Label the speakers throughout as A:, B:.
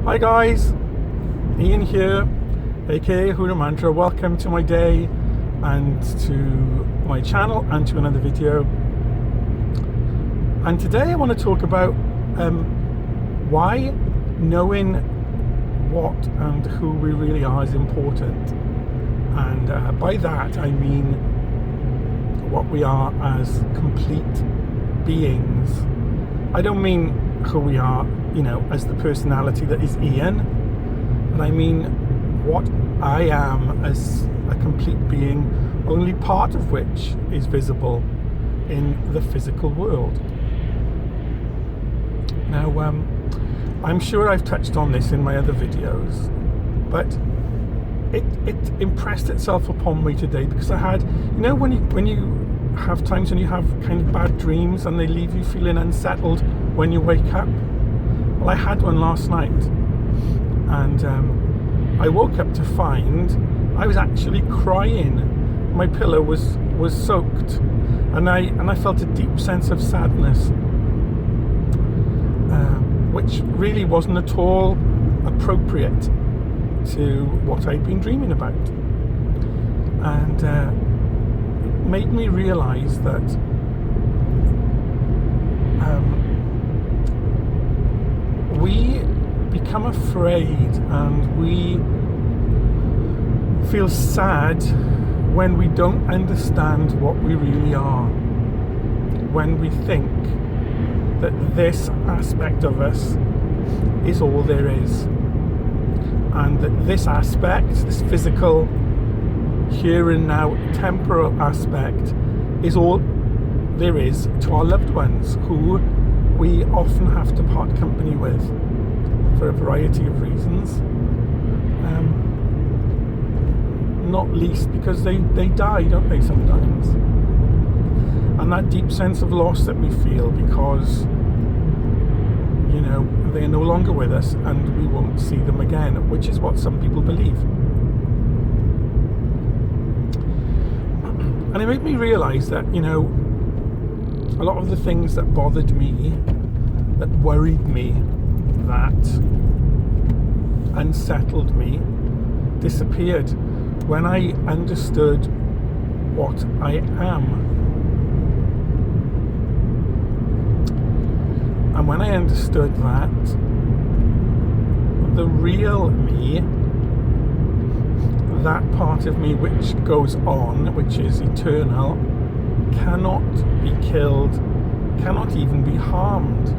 A: Hi guys, Ian here, aka Hura Mantra. Welcome to my day and to my channel and to another video. And today I want to talk about why knowing what and who we really are is important. And by that I mean what we are as complete beings. I don't mean who we are, as the personality that is Ian, and I mean what I am as a complete being, only part of which is visible in the physical world. Now, I'm sure I've touched on this in my other videos, but it impressed itself upon me today because I had, when you have times when you have kind of bad dreams and they leave you feeling unsettled when you wake up. Well, I had one last night, and I woke up to find I was actually crying. My pillow was soaked, and I felt a deep sense of sadness, which really wasn't at all appropriate to what I'd been dreaming about. And made me realize that we become afraid and we feel sad when we don't understand what we really are, when we think that this aspect of us is all there is, and that this aspect, this physical here and now temporal aspect, is all there is to our loved ones, who we often have to part company with for a variety of reasons, not least because they die, don't they, sometimes, and that deep sense of loss that we feel because they're no longer with us and we won't see them again, which is what some people believe. And it made me realise that, a lot of the things that bothered me, that worried me, that unsettled me, disappeared when I understood what I am. And when I understood that the real me, that part of me which goes on, which is eternal, cannot be killed, cannot even be harmed.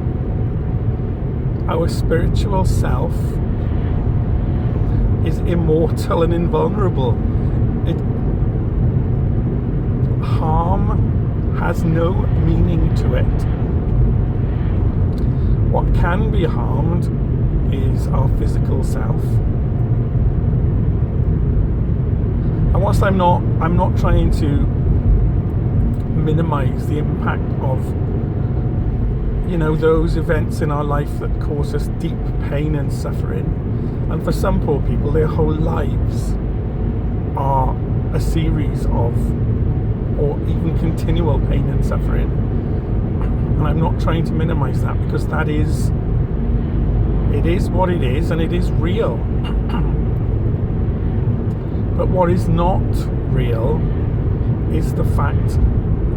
A: Our spiritual self is immortal and invulnerable. Harm has no meaning to it. What can be harmed is our physical self. And whilst I'm not trying to minimize the impact of those events in our life that cause us deep pain and suffering, and for some poor people their whole lives are a series of, or even continual pain and suffering, and I'm not trying to minimize that, because it is what it is, and it is real. But what is not real is the fact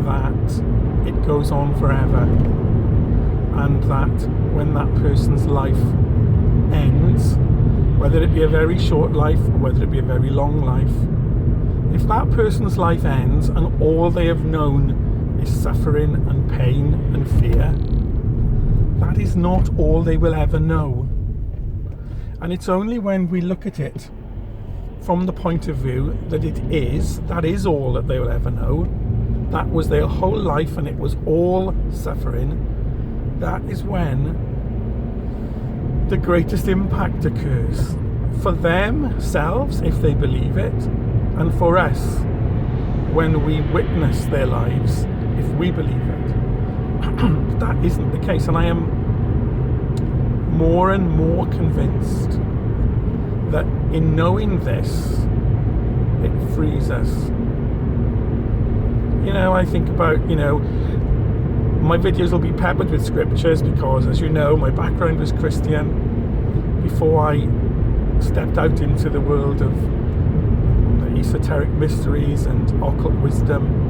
A: that it goes on forever, and that when that person's life ends, whether it be a very short life or whether it be a very long life, if that person's life ends and all they have known is suffering and pain and fear, that is not all they will ever know. And it's only when we look at it from the point of view that that is all that they will ever know, that was their whole life and it was all suffering, that is when the greatest impact occurs for themselves, if they believe it, and for us when we witness their lives, if we believe it. But that isn't the case, and I am more and more convinced that in knowing this, it frees us. I think about, my videos will be peppered with scriptures because, as you know, my background was Christian, before I stepped out into the world of the esoteric mysteries and occult wisdom,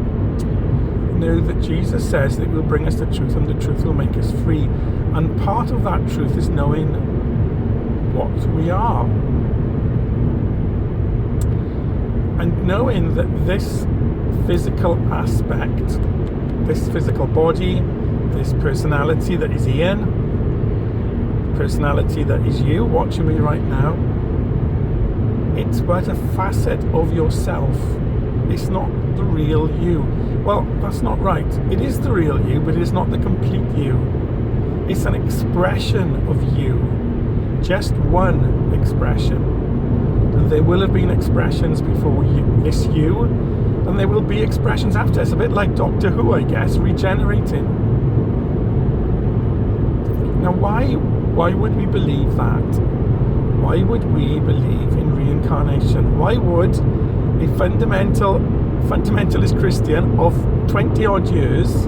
A: know that Jesus says that He will bring us the truth, and the truth will make us free. And part of that truth is knowing what we are. And knowing that this physical aspect, this physical body, this personality that is Ian, personality that is you watching me right now, it's but a facet of yourself. It's not the real you. Well, that's not right. It is the real you, but it is not the complete you. It's an expression of you. Just one expression. And there will have been expressions before this you, and there will be expressions after. It's a bit like Doctor Who, I guess, regenerating. Now, why would we believe that? Why would we believe in reincarnation? Why would a fundamentalist Christian of 20 odd years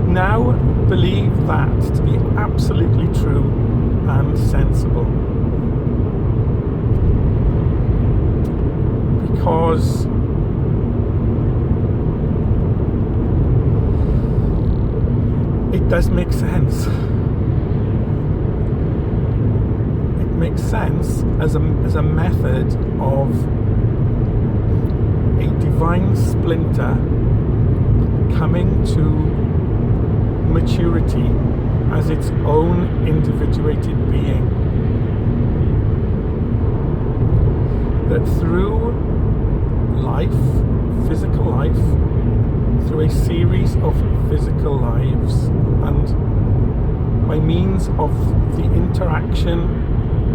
A: now believe that to be absolutely true and sensible? Because it does make sense. It makes sense as a method of a divine splinter coming to maturity as its own individuated being. That through life, physical life, through a series of physical lives, and by means of the interaction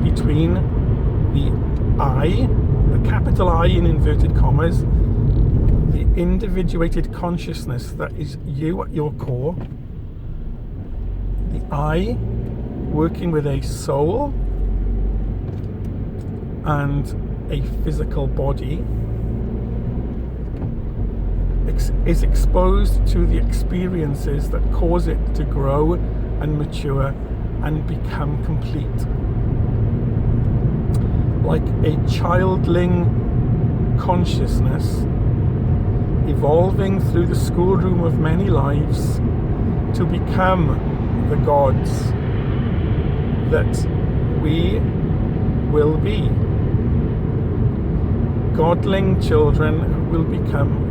A: between the I, the capital I in inverted commas, the individuated consciousness that is you at your core, the I working with a soul and a physical body, is exposed to the experiences that cause it to grow and mature and become complete. Like a childling consciousness evolving through the schoolroom of many lives to become the gods that we will be. Godling children who will become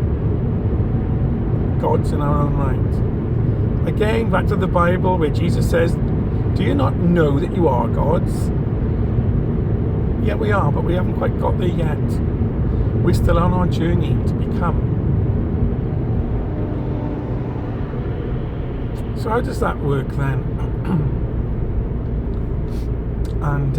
A: gods in our own right. Again, back to the Bible where Jesus says, do you not know that you are gods? Yeah, we are, but we haven't quite got there yet. We're still on our journey to become. So how does that work then? And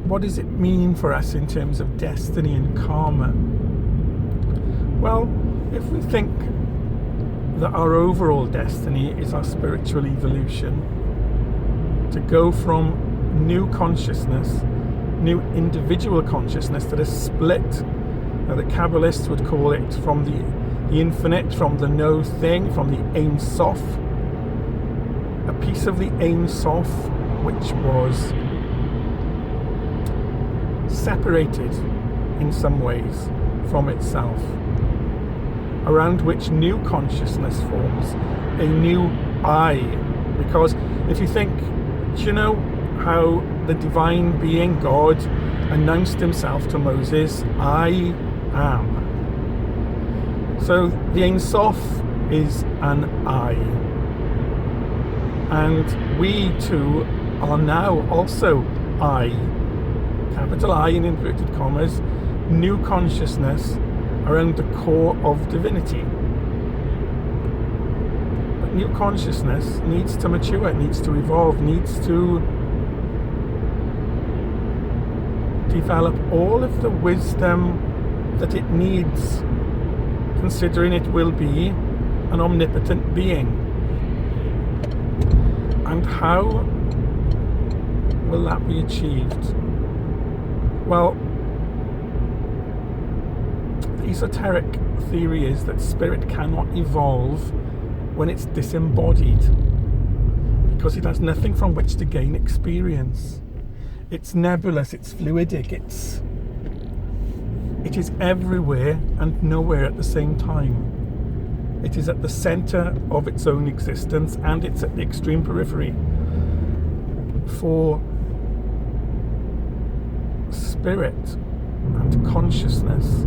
A: what does it mean for us in terms of destiny and karma? Well, if we think that our overall destiny is our spiritual evolution, to go from new consciousness, new individual consciousness that is split, the Kabbalists would call it, from the infinite, from the no thing, from the Ein Sof, a piece of the Ein Sof which was separated in some ways from itself, around which new consciousness forms, a new I. Because if you think, do you know how the divine being, God, announced himself to Moses, I am. So the Ein Sof is an I. And we too are now also I, capital I in inverted commas, new consciousness around the core of divinity. But new consciousness needs to mature, needs to evolve, needs to develop all of the wisdom that it needs, considering it will be an omnipotent being. And how will that be achieved? Well, the esoteric theory is that spirit cannot evolve when it's disembodied, because it has nothing from which to gain experience. It's nebulous, it's fluidic, it is everywhere and nowhere at the same time. It is at the center of its own existence, and it's at the extreme periphery. For spirit and consciousness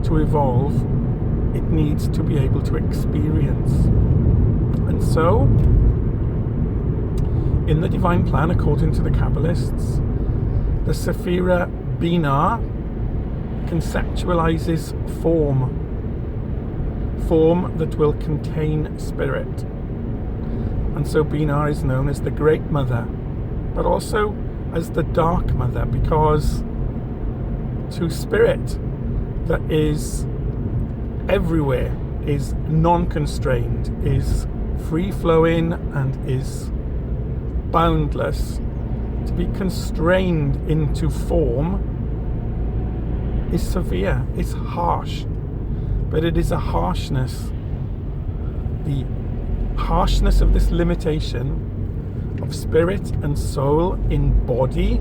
A: to evolve, it needs to be able to experience. And so, in the divine plan, according to the Kabbalists, the Sephira Binah conceptualizes form that will contain spirit. And so Binah is known as the Great Mother, but also as the Dark Mother, because to spirit that is everywhere, is non-constrained, is free-flowing and is boundless, to be constrained into form is severe, it's harsh. But it is a harshness. The harshness of this limitation of spirit and soul in body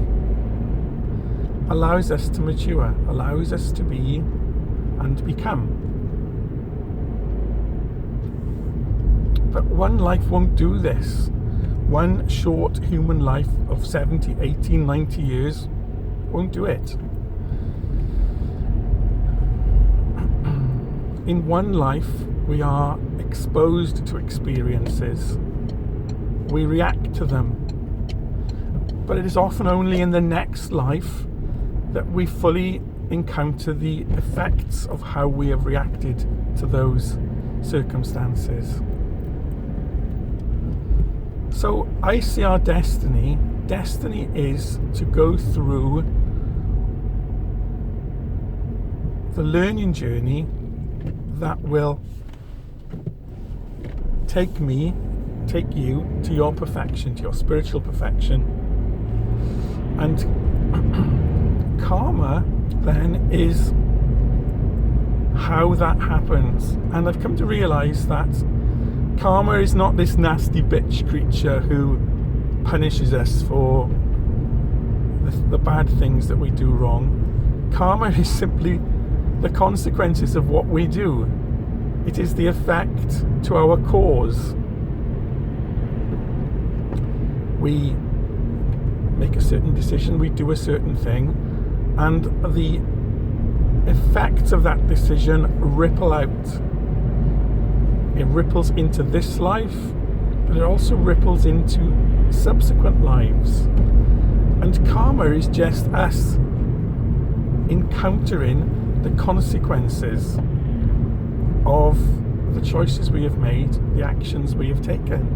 A: allows us to mature, allows us to be and become. But one life won't do this. One short human life of 70, 80, 90 years won't do it. In one life, we are exposed to experiences. We react to them. But it is often only in the next life that we fully encounter the effects of how we have reacted to those circumstances. So I see our destiny. Destiny is to go through the learning journey that will take you to your perfection, to your spiritual perfection. And karma then is how that happens. And I've come to realize that karma is not this nasty bitch creature who punishes us for the bad things that we do wrong. Karma is simply the consequences of what we do. It is the effect to our cause. We make a certain decision, we do a certain thing, and the effects of that decision ripple out. It ripples into this life, but it also ripples into subsequent lives. And karma is just us encountering the consequences of the choices we have made, the actions we have taken.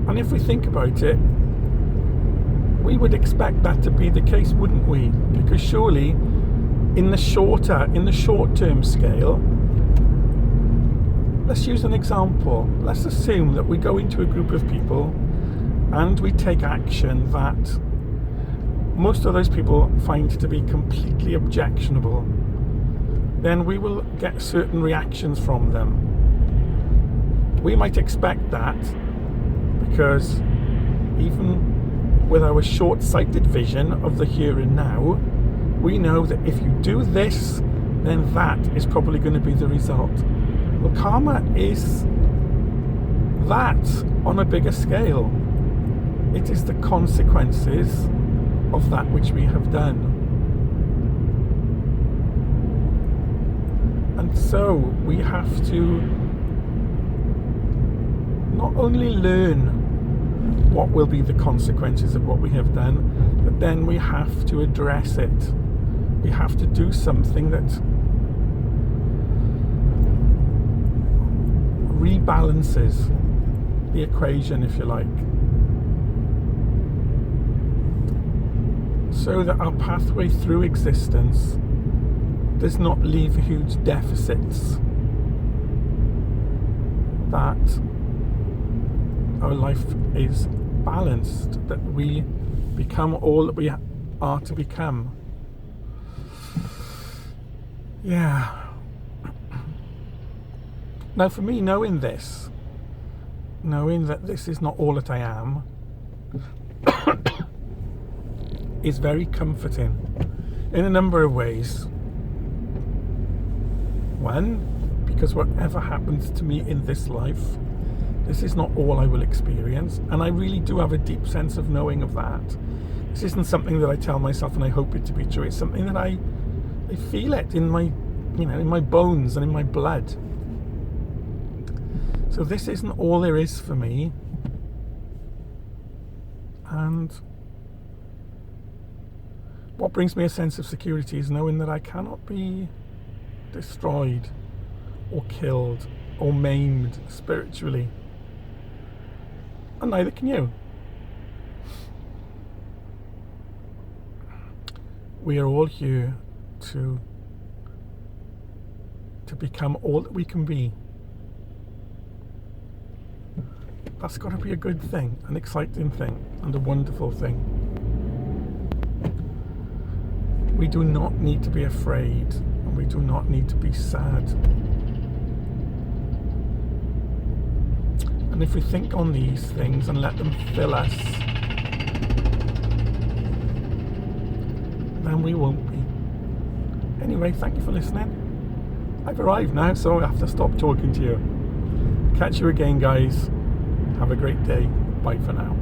A: And if we think about it, we would expect that to be the case, wouldn't we? Because surely in the short-term scale, let's use an example. Let's assume that we go into a group of people and we take action that most of those people find to be completely objectionable. Then we will get certain reactions from them. We might expect that because even with our short-sighted vision of the here and now, we know that if you do this, then that is probably going to be the result. Well, karma is that on a bigger scale. It is the consequences of that which we have done. And so we have to not only learn what will be the consequences of what we have done, but then we have to address it. We have to do something that rebalances the equation, if you like, so that our pathway through existence does not leave huge deficits, that our life is balanced, that we become all that we are to become. Yeah, Now for me, knowing this, knowing that this is not all that I am, is very comforting in a number of ways. One, because whatever happens to me in this life, this is not all I will experience, and I really do have a deep sense of knowing of that. This isn't something that I tell myself and I hope it to be true. It's something that I feel it in my, in my bones and in my blood. So this isn't all there is for me, and what brings me a sense of security is knowing that I cannot be destroyed or killed or maimed spiritually, and neither can you. We are all here to become all that we can be. That's got to be a good thing, an exciting thing, and a wonderful thing. We do not need to be afraid, and we do not need to be sad. And if we think on these things and let them fill us, then we won't be. Anyway, thank you for listening. I've arrived now, so I have to stop talking to you. Catch you again, guys. Have a great day. Bye for now.